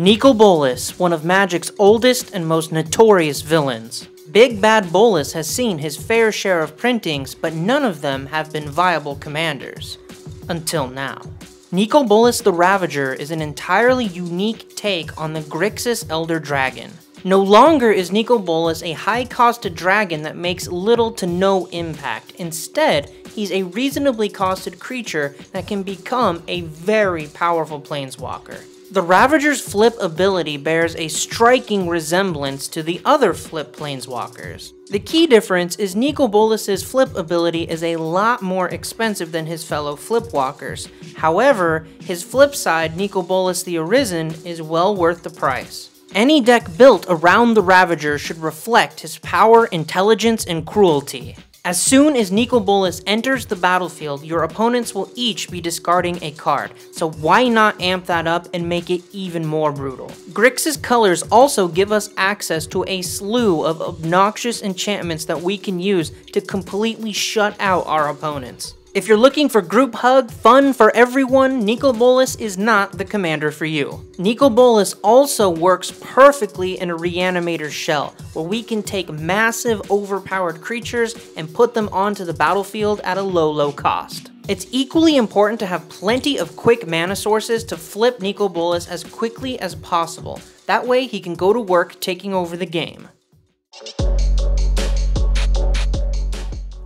Nicol Bolas, one of Magic's oldest and most notorious villains. Big Bad Bolas has seen his fair share of printings, but none of them have been viable commanders. Until now. Nicol Bolas the Ravager is an entirely unique take on the Grixis Elder Dragon. No longer is Nicol Bolas a high-costed dragon that makes little to no impact. Instead, he's a reasonably costed creature that can become a very powerful planeswalker. The Ravager's flip ability bears a striking resemblance to the other flip planeswalkers. The key difference is Nicol Bolas's flip ability is a lot more expensive than his fellow flipwalkers. However, his flip side, Nicol Bolas the Arisen, is well worth the price. Any deck built around the Ravager should reflect his power, intelligence, and cruelty. As soon as Nicol Bolas enters the battlefield, your opponents will each be discarding a card, so why not amp that up and make it even more brutal? Grixis colors also give us access to a slew of obnoxious enchantments that we can use to completely shut out our opponents. If you're looking for group hug, fun for everyone, Nicol Bolas is not the commander for you. Nicol Bolas also works perfectly in a Reanimator shell, where we can take massive overpowered creatures and put them onto the battlefield at a low cost. It's equally important to have plenty of quick mana sources to flip Nicol Bolas as quickly as possible. That way he can go to work taking over the game.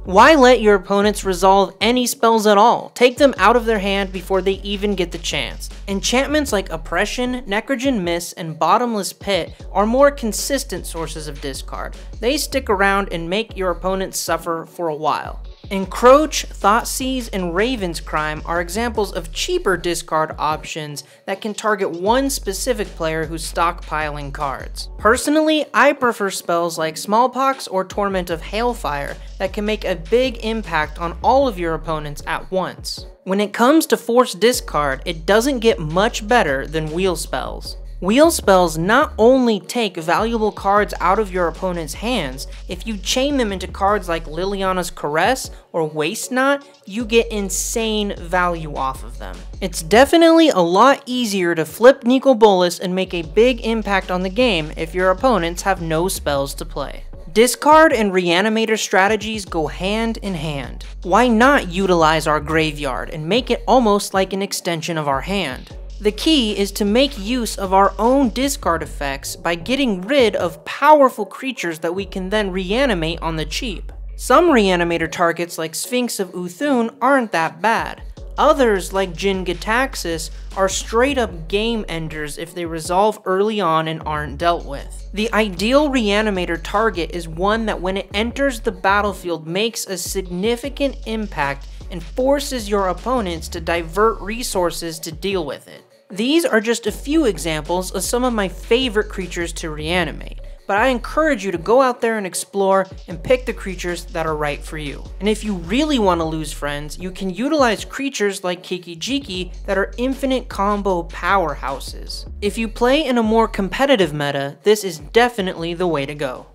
Why let your opponents resolve any spells at all? Take them out of their hand before they even get the chance. Enchantments like Oppression, Necrogen Miss, and Bottomless Pit are more consistent sources of discard. They stick around and make your opponents suffer for a while. Encroach, Thoughtseize, and Raven's Crime are examples of cheaper discard options that can target one specific player who's stockpiling cards. Personally, I prefer spells like Smallpox or Torment of Hailfire that can make a big impact on all of your opponents at once. When it comes to forced discard, it doesn't get much better than wheel spells. Wheel spells not only take valuable cards out of your opponent's hands, if you chain them into cards like Liliana's Caress or Waste Not, you get insane value off of them. It's definitely a lot easier to flip Nicol Bolas and make a big impact on the game if your opponents have no spells to play. Discard and Reanimator strategies go hand in hand. Why not utilize our graveyard and make it almost like an extension of our hand? The key is to make use of our own discard effects by getting rid of powerful creatures that we can then reanimate on the cheap. Some Reanimator targets like Sphinx of Uthun aren't that bad. Others like Jin Gitaxias are straight up game enders if they resolve early on and aren't dealt with. The ideal Reanimator target is one that when it enters the battlefield makes a significant impact and forces your opponents to divert resources to deal with it. These are just a few examples of some of my favorite creatures to reanimate, but I encourage you to go out there and explore and pick the creatures that are right for you. And if you really want to lose friends, you can utilize creatures like Kiki-Jiki that are infinite combo powerhouses. If you play in a more competitive meta, this is definitely the way to go.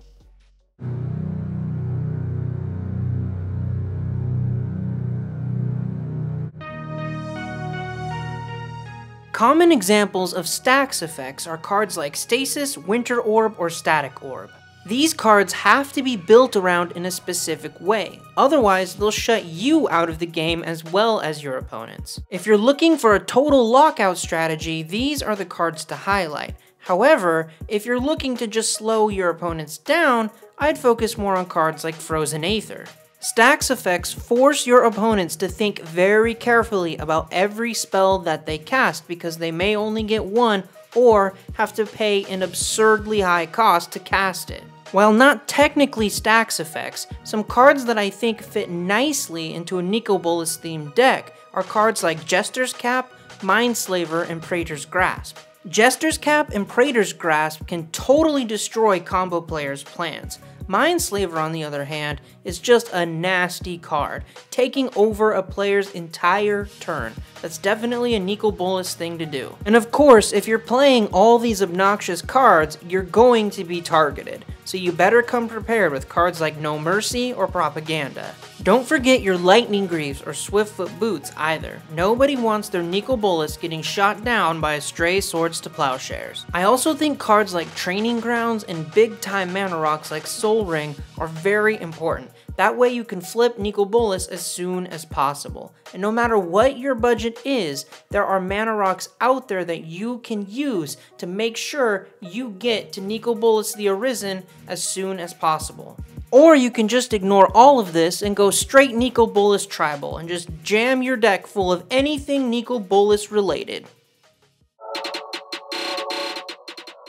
Common examples of stacks effects are cards like Stasis, Winter Orb, or Static Orb. These cards have to be built around in a specific way, otherwise they'll shut you out of the game as well as your opponents. If you're looking for a total lockout strategy, these are the cards to highlight. However, if you're looking to just slow your opponents down, I'd focus more on cards like Frozen Aether. Stacks effects force your opponents to think very carefully about every spell that they cast because they may only get one or have to pay an absurdly high cost to cast it. While not technically stacks effects, some cards that I think fit nicely into a Nicol Bolas themed deck are cards like Jester's Cap, Mindslaver, and Praetor's Grasp. Jester's Cap and Praetor's Grasp can totally destroy combo players' plans. Mindslaver, on the other hand, is just a nasty card, taking over a player's entire turn. That's definitely a Nicol Bolas thing to do. And of course, if you're playing all these obnoxious cards, you're going to be targeted, so you better come prepared with cards like No Mercy or Propaganda. Don't forget your Lightning Greaves or Swiftfoot Boots either. Nobody wants their Nicol Bolas getting shot down by a stray Swords to Plowshares. I also think cards like Training Grounds and big time mana rocks like Soul Ring are very important. That way you can flip Nicol Bolas as soon as possible. And no matter what your budget is, there are mana rocks out there that you can use to make sure you get to Nicol Bolas the Arisen as soon as possible. Or you can just ignore all of this and go straight Nicol Bolas Tribal and just jam your deck full of anything Nicol Bolas related.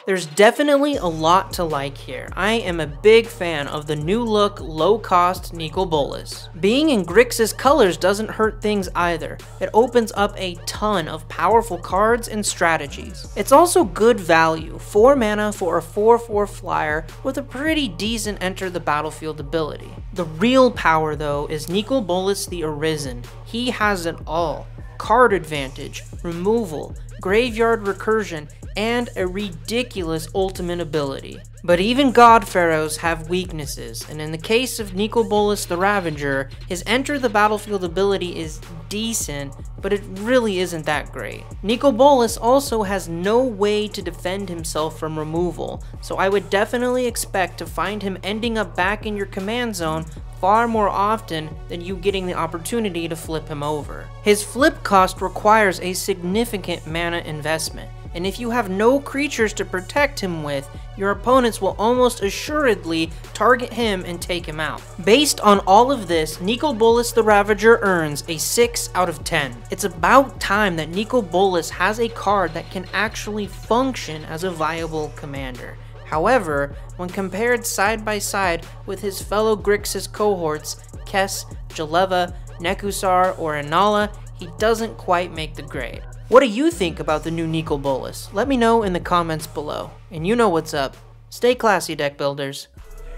There's definitely a lot to like here. I am a big fan of the new look, low-cost Nicol Bolas. Being in Grixis colors doesn't hurt things either. It opens up a ton of powerful cards and strategies. It's also good value, 4 mana for a 4/4 flyer with a pretty decent enter the battlefield ability. The real power though is Nicol Bolas the Arisen. He has it all. Card advantage, removal, graveyard recursion, and a ridiculous ultimate ability. But even God Pharaohs have weaknesses, and in the case of Nicol Bolas the Ravager, his enter the battlefield ability is decent, but it really isn't that great. Nicol Bolas also has no way to defend himself from removal, so I would definitely expect to find him ending up back in your command zone far more often than you getting the opportunity to flip him over. His flip cost requires a significant mana investment, and if you have no creatures to protect him with, your opponents will almost assuredly target him and take him out. Based on all of this, Nicol Bolas the Ravager earns a 6 out of 10. It's about time that Nicol Bolas has a card that can actually function as a viable commander. However, when compared side by side with his fellow Grixis cohorts, Kess, Jaleva, Nekusar, or Inala, he doesn't quite make the grade. What do you think about the new Nicol Bolas? Let me know in the comments below. And you know what's up. Stay classy, deck builders.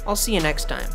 I'll see you next time.